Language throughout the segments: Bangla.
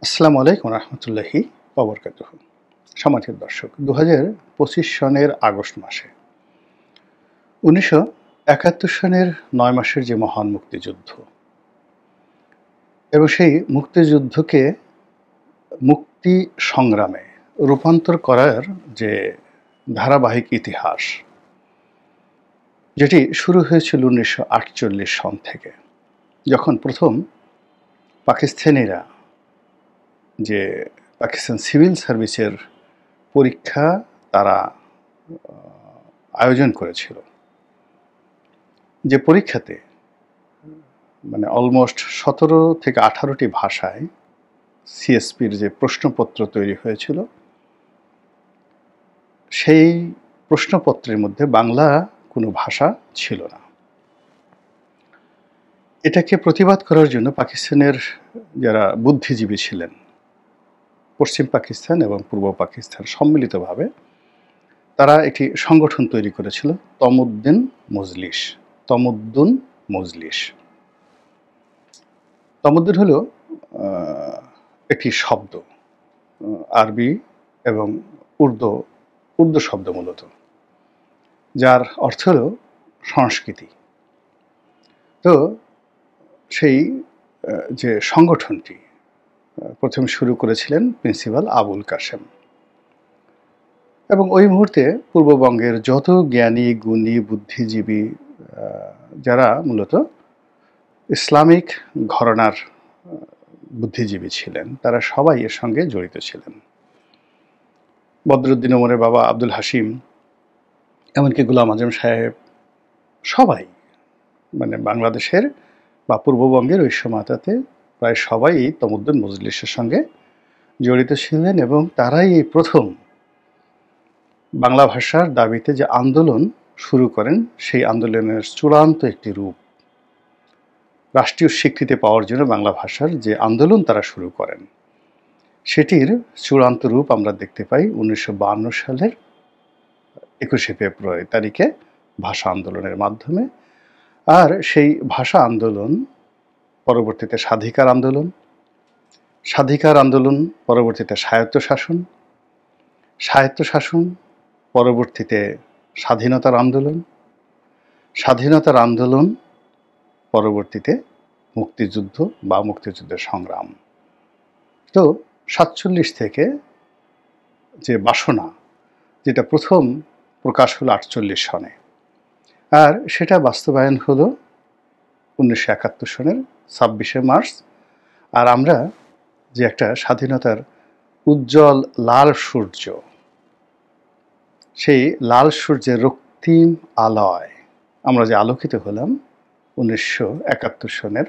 আসসালামু আলাইকুম রহমতুল্লাহি ওবরকাতুহু। সম্মানিত দর্শক, ২০২৫ সনের আগস্ট মাসে ১৯৭১ সনের ৯ মাসের যে মহান মুক্তিযুদ্ধ এবং সেই মুক্তিযুদ্ধকে মুক্তি সংগ্রামে রূপান্তর করার যে ধারাবাহিক ইতিহাস, যেটি শুরু হয়েছিল ১৯৪৮ সন থেকে, যখন প্রথম পাকিস্তানিরা যে পাকিস্তান সিভিল সার্ভিসের পরীক্ষা তারা আয়োজন করেছিল, যে পরীক্ষাতে অলমোস্ট ১৭ থেকে ১৮টি ভাষায় সিএসপির যে প্রশ্নপত্র তৈরি হয়েছিল, সেই প্রশ্নপত্রের মধ্যে বাংলা কোনো ভাষা ছিল না। এটাকে প্রতিবাদ করার জন্য পাকিস্তানের যারা বুদ্ধিজীবী ছিলেন, পশ্চিম পাকিস্তান এবং পূর্ব পাকিস্তান সম্মিলিতভাবে তারা একটি সংগঠন তৈরি করেছিল, তমুদ্দিন মজলিস। তমুদ্দিন হলো একটি শব্দ, আরবি এবং উর্দু শব্দ মূলত, যার অর্থ হলো সংস্কৃতি। তো সেই যে সংগঠনটি প্রথম শুরু করেছিলেন প্রিন্সিপাল আবুল কাশেম, এবং ওই মুহূর্তে পূর্ববঙ্গের যত জ্ঞানী গুণী বুদ্ধিজীবী যারা মূলত ইসলামিক ঘরানার বুদ্ধিজীবী ছিলেন, তারা সবাই এর সঙ্গে জড়িত ছিলেন। বদরুদ্দিন ওমরের বাবা আব্দুল হাসিম, এমনকি গোলাম আজম সাহেব, সবাই বাংলাদেশের বা পূর্ববঙ্গের ওই সময়টাতে প্রায় সবাই এই তমুদ্দিন মজলিসের সঙ্গে জড়িত ছিলেন, এবং তারাই এই প্রথম বাংলা ভাষার দাবিতে যে আন্দোলন শুরু করেন, সেই আন্দোলনের চূড়ান্ত একটি রূপ, রাষ্ট্রীয় স্বীকৃতি পাওয়ার জন্য বাংলা ভাষার যে আন্দোলন তারা শুরু করেন, সেটির চূড়ান্ত রূপ আমরা দেখতে পাই ১৯৫২ সালের ২১শে ফেব্রুয়ারি তারিখে ভাষা আন্দোলনের মাধ্যমে। আর সেই ভাষা আন্দোলন পরবর্তীতে স্বাধিকার আন্দোলন পরবর্তীতে স্বায়ত্তশাসন পরবর্তীতে স্বাধীনতার আন্দোলন পরবর্তীতে মুক্তিযুদ্ধ বা মুক্তিযুদ্ধের সংগ্রাম। তো ৪৭ থেকে যে বাসনা, যেটা প্রথম প্রকাশ হলো ৪৮ সনে, আর সেটা বাস্তবায়ন হলো ১৯৭১ সনের ২৬শে মার্চ। আর আমরা যে একটা স্বাধীনতার উজ্জ্বল লাল সূর্য, সেই লাল সূর্যের রক্তিম আলোয় আমরা যে আলোকিত হলাম ১৯৭১ সনের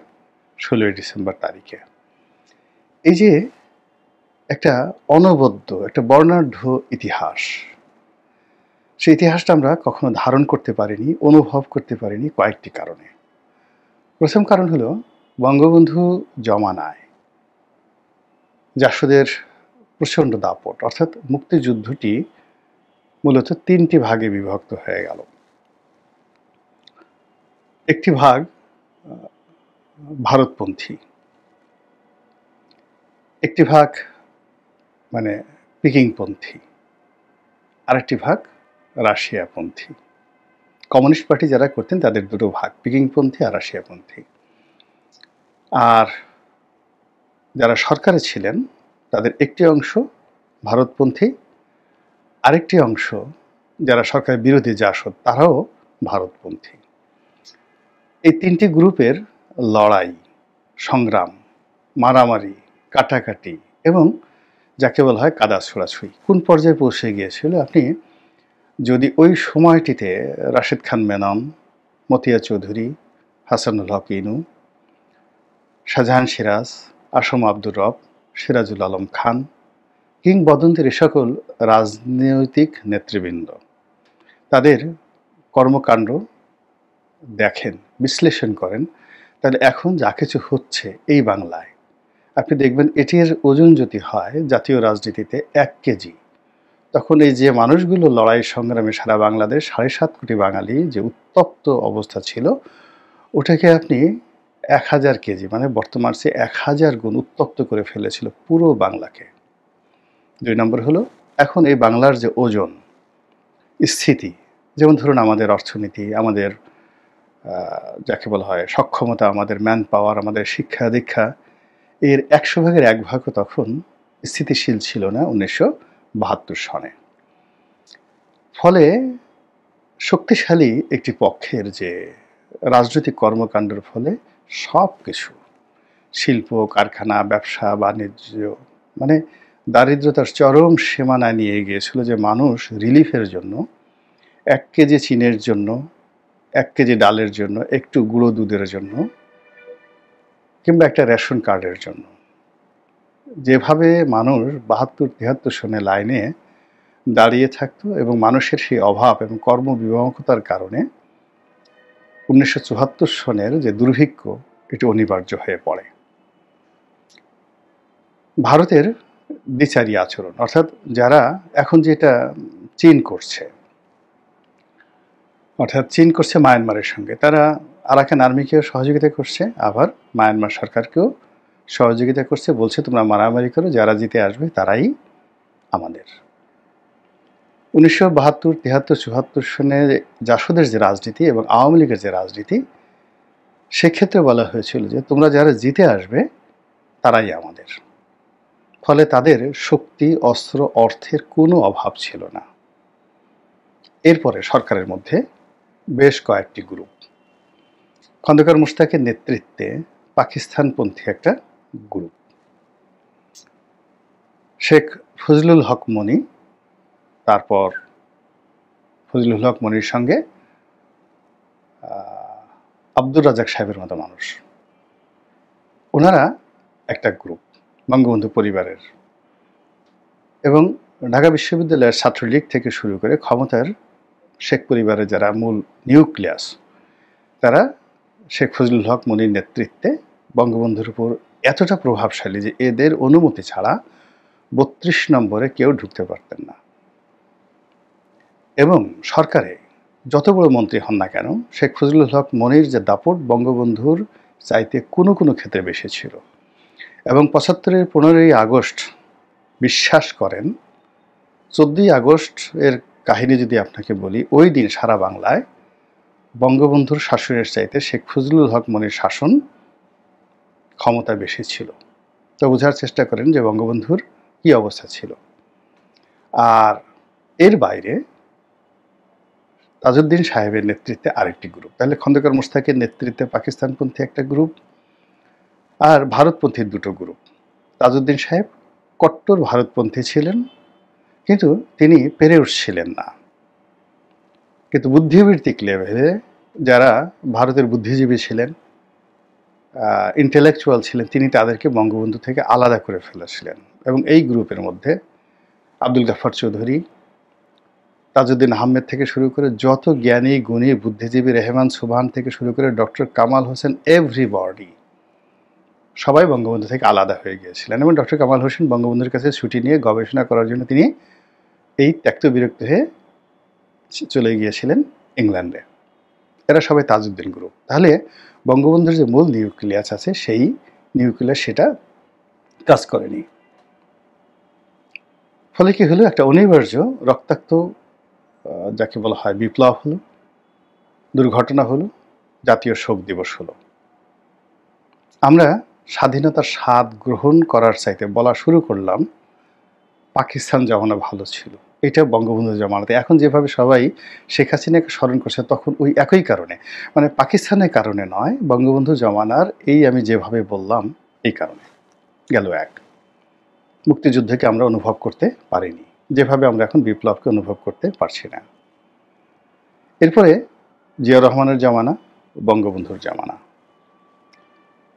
১৬ই ডিসেম্বর তারিখে। এই যে একটা অনবদ্য, একটা বর্ণাঢ্য ইতিহাস, সেই ইতিহাসটা আমরা কখনো ধারণ করতে পারিনি, অনুভব করতে পারিনি কয়েকটি কারণে। প্রথম কারণ হলো বঙ্গবন্ধু জমানায় জাসদের প্রচণ্ড দাপট, অর্থাৎ মুক্তিযুদ্ধটি মূলত ৩টি ভাগে বিভক্ত হয়ে গেল। একটি ভাগ ভারতপন্থী, একটি ভাগ পিকিংপন্থী, আরেকটি ভাগ রাশিয়াপন্থী। কমিউনিস্ট পার্টি যারা করতেন তাদের দুটো ভাগ, পিকিংপন্থী আর রাশিয়াপন্থী। আর যারা সরকারে ছিলেন তাদের একটি অংশ ভারতপন্থী, আরেকটি অংশ যারা সরকারের বিরোধী জাসদ, তারাও ভারতপন্থী। এই ৩টি গ্রুপের লড়াই, সংগ্রাম, মারামারি, কাটাকাটি এবং যাকে বলা হয় কাদা ছোড়াছুড়ি কোন পর্যায়ে পৌঁছে গিয়েছিল, আপনি যদি ওই সময়টিতে রাশেদ খান মেনন, মতিয়া চৌধুরী, হাসানুল হক ইনু, শাহজাহান সিরাজ, আসম আব্দুর রব, সিরাজুল আলম খান কিংবদন্তির এ সকল রাজনৈতিক নেতৃবৃন্দ, তাদের কর্মকাণ্ড দেখেন, বিশ্লেষণ করেন, তাহলে এখন যা কিছু হচ্ছে এই বাংলায়, আপনি দেখবেন এটির ওজন যদি হয় জাতীয় রাজনীতিতে ১ কেজি, তখন এই যে মানুষগুলো লড়াই সংগ্রামে সারা বাংলাদেশ ৭.৫ কোটি বাঙালি যে উত্তপ্ত অবস্থা ছিল, ওটাকে আপনি 1000 কেজি, মানে বর্তমান চেয়ে 1000 গুণ উত্তপ্ত করে ফেলেছিল পুরো বাংলাকে। 2 নম্বর হলো, এখন এই বাংলার যে ওজন, স্থিতি, যেমন ধরুন আমাদের অর্থনীতি, আমাদের যাকে বলা হয় সক্ষমতা, আমাদের ম্যান পাওয়ার, আমাদের শিক্ষা দীক্ষা, এর 100 ভাগের 1 ভাগও তখন স্থিতিশীল ছিল না 1972 সনে। ফলে শক্তিশালী একটি পক্ষের যে রাজনৈতিক কর্মকাণ্ডের ফলে সব কিছু, শিল্প, কারখানা, ব্যবসা, বাণিজ্য, মানে দারিদ্রতার চরম সীমানায় নিয়ে গিয়েছিল, যে মানুষ রিলিফের জন্য 1 কেজি চিনের জন্য, 1 কেজি ডালের জন্য, একটু গুঁড়ো দুধের জন্য, কিংবা একটা রেশন কার্ডের জন্য যেভাবে মানুষ 72-73 সনে লাইনে দাঁড়িয়ে থাকতো, এবং মানুষের সেই অভাব এবং কর্মবিমুখতার কারণে 1974 সনের যে দুর্ভিক্ষ, এটি অনিবার্য হয়ে পড়ে। ভারতের দ্বিচারী আচরণ, অর্থাৎ যারা এখন যেটা চীন করছে, অর্থাৎ চীন করছে মায়ানমারের সঙ্গে, তারা আরাকান আর্মিকেও সহযোগিতা করছে, আবার মায়ানমার সরকারকেও সহযোগিতা করছে, বলছে তোমরা মারামারি করো, যারা জিতে আসবে তারাই আমাদের। 1972, 73, 74 সনে জাসদের যে রাজনীতি এবং আওয়ামী লীগের যে রাজনীতি, সেক্ষেত্রে বলা হয়েছিল যে তোমরা যারা জিতে আসবে তারাই আমাদের। ফলে তাদের শক্তি, অস্ত্র, অর্থের কোনো অভাব ছিল না। এরপরে সরকারের মধ্যে বেশ কয়েকটি গ্রুপ, খন্দকার মোশতাকের নেতৃত্বে পাকিস্তানপন্থী একটা গ্রুপ, শেখ ফজলুল হক মনি, তারপর ফজলুল হক মনির সঙ্গে আব্দুর রাজাক সাহেবের মতো মানুষ, ওনারা একটা গ্রুপ বঙ্গবন্ধু পরিবারের, এবং ঢাকা বিশ্ববিদ্যালয়ের ছাত্রলীগ থেকে শুরু করে ক্ষমতার শেখ পরিবারের যারা মূল নিউক্লিয়াস, তারা শেখ ফজলুল হক মনির নেতৃত্বে বঙ্গবন্ধুর উপর এতটা প্রভাবশালী যে এদের অনুমতি ছাড়া 32 নম্বরে কেউ ঢুকতে পারতেন না। এবং সরকারে যত বড় মন্ত্রী হন না কেন, শেখ ফজলুল হক মনির যে দাপট বঙ্গবন্ধুর চাইতে কোনো কোনো ক্ষেত্রে বেশি ছিল। এবং 75-এর 15ই আগস্ট, বিশ্বাস করেন 14ই আগস্ট এর কাহিনী যদি আপনাকে বলি, ওই দিন সারা বাংলায় বঙ্গবন্ধুর শাসনের চাইতে শেখ ফজলুল হক মনির শাসন ক্ষমতা বেশি ছিল। তো বোঝার চেষ্টা করেন যে বঙ্গবন্ধুর কি অবস্থা ছিল। আর এর বাইরে তাজউদ্দিন সাহেবের নেতৃত্বে আরেকটি গ্রুপ, তাহলে খন্দকার মোশতাকের নেতৃত্বে পাকিস্তানপন্থী একটা গ্রুপ, আর ভারতপন্থী দুটো গ্রুপ। তাজউদ্দিন সাহেব কট্টর ভারতপন্থী ছিলেন, কিন্তু তিনি পেরে উঠছিলেন না। কিন্তু বুদ্ধিবৃত্তিক লেভেলে যারা ভারতের বুদ্ধিজীবী ছিলেন, ইন্টেলেকচুয়াল ছিলেন, তিনি তাদেরকে বঙ্গবন্ধু থেকে আলাদা করে ফেলেছিলেন। এবং এই গ্রুপের মধ্যে আব্দুল গাফফার চৌধুরী, তাজউদ্দিন আহমেদ থেকে শুরু করে যত জ্ঞানী গুণী বুদ্ধিজীবী, রেহমান সুবহান থেকে শুরু করে ডক্টর কামাল হোসেন, এভরিবডি সবাই বঙ্গবন্ধু থেকে আলাদা হয়ে গিয়েছিলেন। এবং ডক্টর কামাল হোসেন বঙ্গবন্ধুর কাছে ছুটি নিয়ে গবেষণা করার জন্য তিনি এই ত্যক্ত বিরক্ত হয়ে চলে গিয়েছিলেন ইংল্যান্ডে। এরা সবাই তাজউদ্দিন গ্রুপ। তাহলে বঙ্গবন্ধুর যে মূল নিউক্লিয়াস আছে, সেই নিউক্লিয়াস সেটা কাজ করেনি। ফলে কি হলো, একটা অনিবার্য রক্তাক্ত যাকে বলা হয় বিপ্লব হলো, দুর্ঘটনা হলো, জাতীয় শোক দিবস হলো। আমরা স্বাধীনতার স্বাদ গ্রহণ করার চাইতে বলা শুরু করলাম পাকিস্তান জমানা ভালো ছিল। এটা বঙ্গবন্ধু জমানাতে। এখন যেভাবে সবাই শেখ হাসিনাকে স্মরণ করছে, তখন ওই একই কারণে, মানে পাকিস্তানের কারণে নয়, বঙ্গবন্ধু জমানার এই আমি যেভাবে বললাম এই কারণে। গেল এক, মুক্তিযুদ্ধকে আমরা অনুভব করতে পারিনি যেভাবে আমরা এখন বিপ্লবকে অনুভব করতে পারছি না। এরপরে জিয়াউর রহমানের জামানা, বঙ্গবন্ধুর জামানা।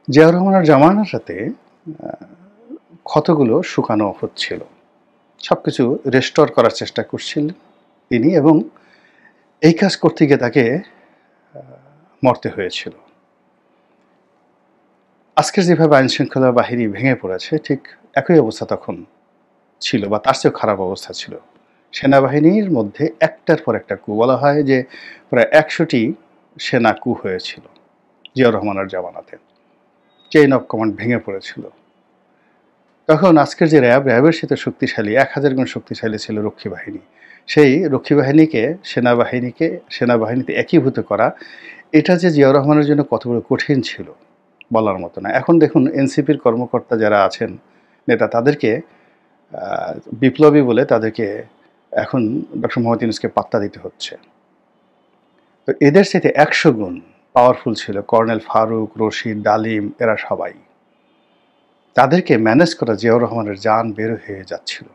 জিয়াউর রহমানের জামানার সাথে ক্ষতগুলো শুকানো হচ্ছিল, সব কিছু রেস্টোর করার চেষ্টা করছিলেন তিনি, এবং এই কাজ করতে গিয়ে তাকে মরতে হয়েছিল। আজকের যেভাবে আইনশৃঙ্খলা বাহিনী ভেঙে পড়েছে, ঠিক একই অবস্থা তখন ছিল, বা তার চেয়েও খারাপ অবস্থা ছিল। সেনাবাহিনীর মধ্যে একটার পর একটা কু, বলা হয় যে প্রায় 100টি সেনা কু হয়েছিল জিয়াউর রহমানের জামানাতে। চেইন অফ কমান্ড ভেঙে পড়েছিল। তখন আজকের যে র্যাবের সাথে শক্তিশালী 1000 গুণ শক্তিশালী ছিল রক্ষী বাহিনী। সেই রক্ষী বাহিনীকে সেনাবাহিনীতে একীভূত করা, এটা যে জিয়াউর রহমানের জন্য কত বড় কঠিন ছিল বলার মতো না। এখন দেখুন এনসিপির কর্মকর্তা যারা আছেন, নেতা, তাদেরকে বিপ্লবী বলে তাদেরকে এখন ডক্টর মোহাম্মদ ইউনূসকে পাত্তা দিতে হচ্ছে। তো এদের সাথে 100 গুণ পাওয়ারফুল ছিল কর্নেল ফারুক, রশিদ, ডালিম, এরা সবাই। তাদেরকে ম্যানেজ করা জিয়াউর রহমানের জান বের হয়ে যাচ্ছিল।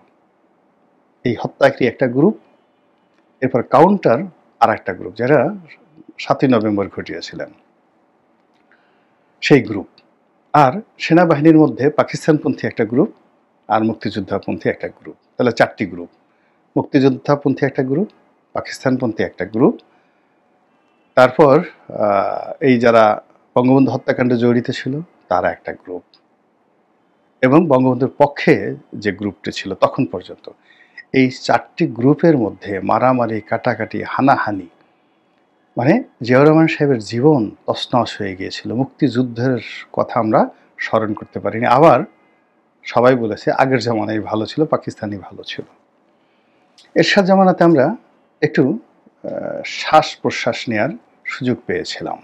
এই হত্যাকারী একটা গ্রুপ, এরপর কাউন্টার আর একটা গ্রুপ, যারা 7ই নভেম্বর ঘটিয়েছিলেন সেই গ্রুপ। আর সেনাবাহিনীর মধ্যে পাকিস্তানপন্থী একটা গ্রুপ আর মুক্তিযোদ্ধাপন্থী একটা গ্রুপ। তাহলে 4টি গ্রুপ, মুক্তিযোদ্ধাপন্থী একটা গ্রুপ, পাকিস্তানপন্থী একটা গ্রুপ, তারপর এই যারা বঙ্গবন্ধু হত্যাকাণ্ডে জড়িত ছিল তারা একটা গ্রুপ, এবং বঙ্গবন্ধুর পক্ষে যে গ্রুপটি ছিল তখন পর্যন্ত। এই 4টি গ্রুপের মধ্যে মারামারি, কাটাকাটি, হানাহানি, মানে জিয়াউর রহমান সাহেবের জীবন তছনছ হয়ে গিয়েছিল। মুক্তিযুদ্ধের কথা আমরা স্মরণ করতে পারিনি। আবার সবাই বলেছে আগের জামানায় ভালো ছিল, পাকিস্তানি ভালো ছিল। এরশাদ জামানাতে আমরা একটু শ্বাস প্রশ্বাস নেওয়ার সুযোগ পেয়েছিলাম।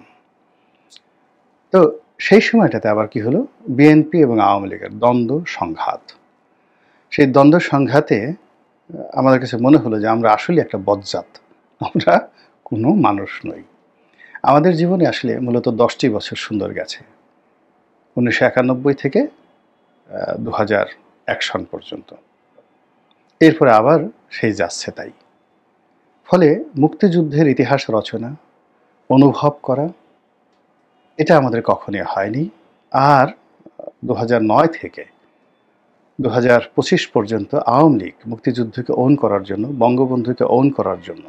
তো সেই সময়টাতে আবার কি হলো, বিএনপি এবং আওয়ামী লীগের দ্বন্দ্ব সংঘাত। সেই দ্বন্দ্ব সংঘাতে আমাদের কাছে মনে হলো যে আমরা আসলে একটা বজ্জাত, আমরা কোনো মানুষ নই। আমাদের জীবনে আসলে মূলত 10টি বছর সুন্দর গেছে, 1991 থেকে 2001 সন পর্যন্ত। এরপরে আবার সেই যাচ্ছে তাই। ফলে মুক্তিযুদ্ধের ইতিহাস রচনা, অনুভব করা, এটা আমাদের কখনই হয়নি। আর 2009 থেকে 2025 পর্যন্ত আওয়ামী লীগ মুক্তিযুদ্ধকে ওন করার জন্য, বঙ্গবন্ধুকে ওন করার জন্য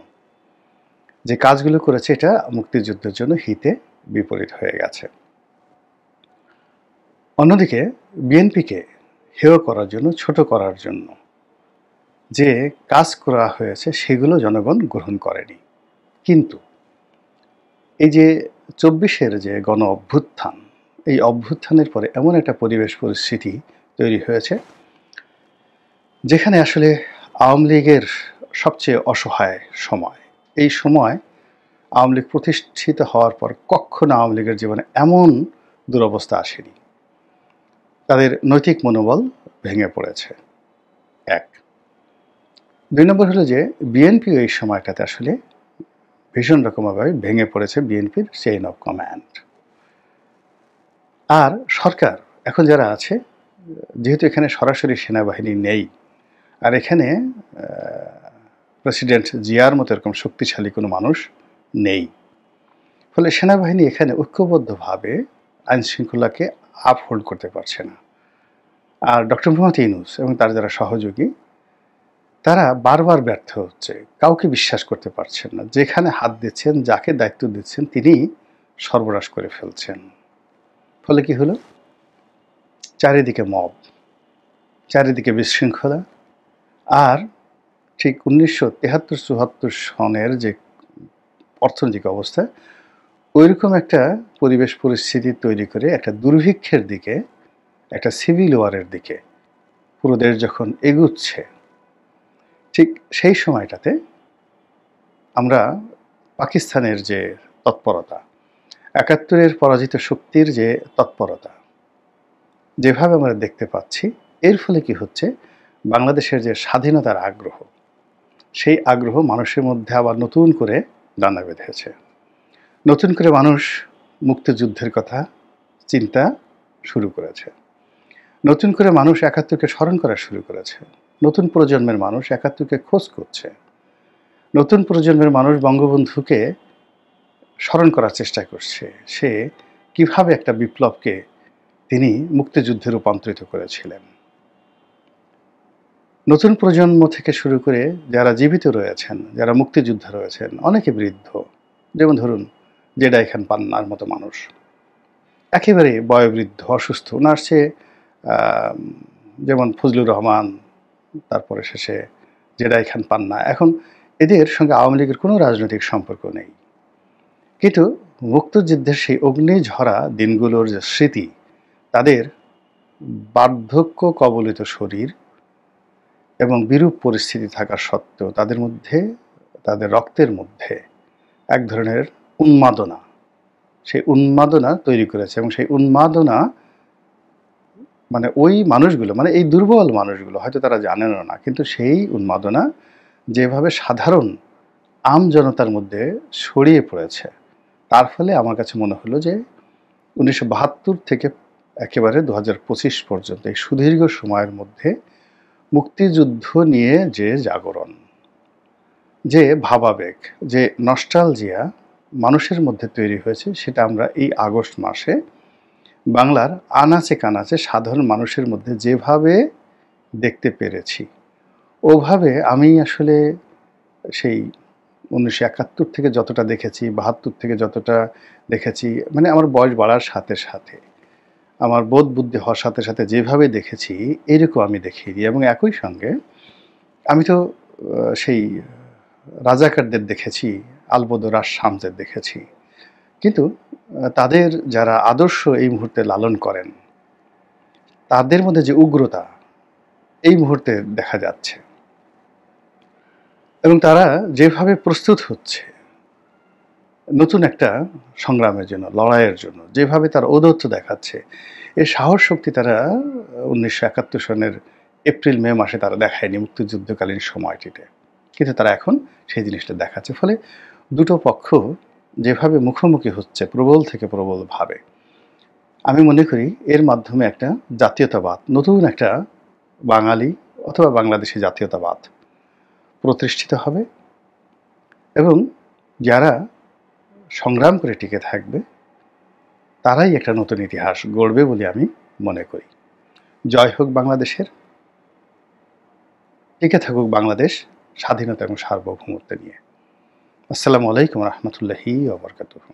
যে কাজগুলো করেছে, এটা মুক্তিযুদ্ধের জন্য হিতে বিপরীত হয়ে গেছে। অন্যদিকে বিএনপিকে হেয় করার জন্য, ছোট করার জন্য যে কাজ করা হয়েছে সেগুলো জনগণ গ্রহণ করেনি। কিন্তু এই যে 24-এর যে গণ অভ্যুত্থান, এই অভ্যুত্থানের পরে এমন একটা পরিবেশ পরিস্থিতি তৈরি হয়েছে যেখানে আসলে আওয়ামী লীগের সবচেয়ে অসহায় সময়, এই সময় আওয়ামী লীগ প্রতিষ্ঠিত হওয়ার পর কখনো আওয়ামী লীগের জীবনে এমন দুরবস্থা আসেনি। তাদের নৈতিক মনোবল ভেঙে পড়েছে, 1। 2 নম্বর হলো যে বিএনপি এই সময়টাতে আসলে ভীষণ রকমভাবে ভেঙে পড়েছে, বিএনপির চেইন অফ কমান্ড। আর সরকার এখন যারা আছে, যেহেতু এখানে সরাসরি সেনাবাহিনী নেই, আর এখানে প্রেসিডেন্ট জিয়ার মতো এরকম শক্তিশালী কোনো মানুষ নেই, ফলে সেনাবাহিনী এখানে ঐক্যবদ্ধভাবে আইনশৃঙ্খলাকে আপহোল্ড করতে পারছে না। আর ডক্টর মোহাম্মদ ইউনূস এবং তার যারা সহযোগী, তারা বারবার ব্যর্থ হচ্ছে, কাউকে বিশ্বাস করতে পারছেন না। যেখানে হাত দিচ্ছেন, যাকে দায়িত্ব দিচ্ছেন, তিনি সর্বনাশ করে ফেলছেন। ফলে কি হলো, চারিদিকে মব, চারিদিকে বিশৃঙ্খলা। আর ঠিক 1973-74 সনের যে অর্থনৈতিক অবস্থা, ওইরকম একটা পরিবেশ পরিস্থিতি তৈরি করে একটা দুর্ভিক্ষের দিকে, একটা সিভিল ওয়ারের দিকে পুরো দেশ যখন এগুচ্ছে, ঠিক সেই সময়টাতে আমরা পাকিস্তানের যে তৎপরতা, 71-এর পরাজিত শক্তির যে তৎপরতা যেভাবে আমরা দেখতে পাচ্ছি, এর ফলে কি হচ্ছে, বাংলাদেশের যে স্বাধীনতার আগ্রহ, সেই আগ্রহ মানুষের মধ্যে আবার নতুন করে দানা বেঁধেছে। নতুন করে মানুষ মুক্তিযুদ্ধের কথা চিন্তা শুরু করেছে, নতুন করে মানুষ 71-কে স্মরণ করা শুরু করেছে, নতুন প্রজন্মের মানুষ 71-কে খোঁজ করছে, নতুন প্রজন্মের মানুষ বঙ্গবন্ধুকে স্মরণ করার চেষ্টা করছে, সে কিভাবে একটা বিপ্লবকে তিনি মুক্তিযুদ্ধে রূপান্তরিত করেছিলেন। নতুন প্রজন্ম থেকে শুরু করে যারা জীবিত রয়েছেন, যারা মুক্তিযোদ্ধা রয়েছেন, অনেকে বৃদ্ধ, যেমন ধরুন জেডাই খান পান্নার মতো মানুষ, একেবারে বয়োবৃদ্ধ, অসুস্থ। ওনার সে যেমন ফজলুর রহমান, তারপরে শেষে জেডাই খান পান্না, এখন এদের সঙ্গে আওয়ামী লীগের কোনো রাজনৈতিক সম্পর্ক নেই, কিন্তু মুক্তিযুদ্ধের সেই অগ্নিঝরা দিনগুলোর যে স্মৃতি, তাদের বার্ধক্য কবলিত শরীর এবং বিরূপ পরিস্থিতি থাকা সত্ত্বেও তাদের মধ্যে, তাদের রক্তের মধ্যে এক ধরনের উন্মাদনা, সেই উন্মাদনা তৈরি করেছে। এবং সেই উন্মাদনা মানে ওই মানুষগুলো, মানে এই দুর্বল মানুষগুলো হয়তো তারা জানেনও না, কিন্তু সেই উন্মাদনা যেভাবে সাধারণ জনতার মধ্যে ছড়িয়ে পড়েছে, তার ফলে আমার কাছে মনে হলো যে 1972 থেকে একেবারে 2025 পর্যন্ত এই সুদীর্ঘ সময়ের মধ্যে মুক্তিযুদ্ধ নিয়ে যে জাগরণ, যে ভাবাবেগ, যে নস্টালজিয়া মানুষের মধ্যে তৈরি হয়েছে, সেটা আমরা এই আগস্ট মাসে বাংলার আনাচে কানাচে সাধারণ মানুষের মধ্যে যেভাবে দেখতে পেরেছি, ওভাবে আমি আসলে সেই 1971 থেকে যতটা দেখেছি, 72 থেকে যতটা দেখেছি, মানে আমার বয়স বাড়ার সাথে সাথে, আমার বোধ বুদ্ধি হওয়ার সাথে সাথে যেভাবে দেখেছি, এরকম আমি দেখিনি। এবং একই সঙ্গে আমি তো সেই রাজাকারদের দেখেছি, আলবদর শামসের দেখেছি, কিন্তু তাদের যারা আদর্শ এই মুহূর্তে লালন করেন, তাদের মধ্যে যে উগ্রতা এই মুহূর্তে দেখা যাচ্ছে, এবং তারা যেভাবে প্রস্তুত হচ্ছে নতুন একটা সংগ্রামের জন্য, লড়াইয়ের জন্য, যেভাবে তারা ঔদ্ধত্য দেখাচ্ছে, এই সাহস শক্তি তারা 1971 সনের এপ্রিল মে মাসে তারা দেখায়নি মুক্তিযুদ্ধকালীন সময়টিতে, কিন্তু তারা এখন সেই জিনিসটা দেখাচ্ছে। ফলে দুটো পক্ষ যেভাবে মুখোমুখি হচ্ছে প্রবল থেকে প্রবল ভাবে, আমি মনে করি এর মাধ্যমে একটা জাতীয়তাবাদ, নতুন একটা বাঙালি অথবা বাংলাদেশি জাতীয়তাবাদ প্রতিষ্ঠিত হবে, এবং যারা সংগ্রাম করে টিকে থাকবে তারাই একটা নতুন ইতিহাস গড়বে বলে আমি মনে করি। জয় হোক বাংলাদেশের, টিকে থাকুক বাংলাদেশ স্বাধীনতা এবং সার্বভৌমত্ব নিয়ে। আসসালামু আলাইকুম রহমতুল্লাহি ওয়া বারাকাতুহু।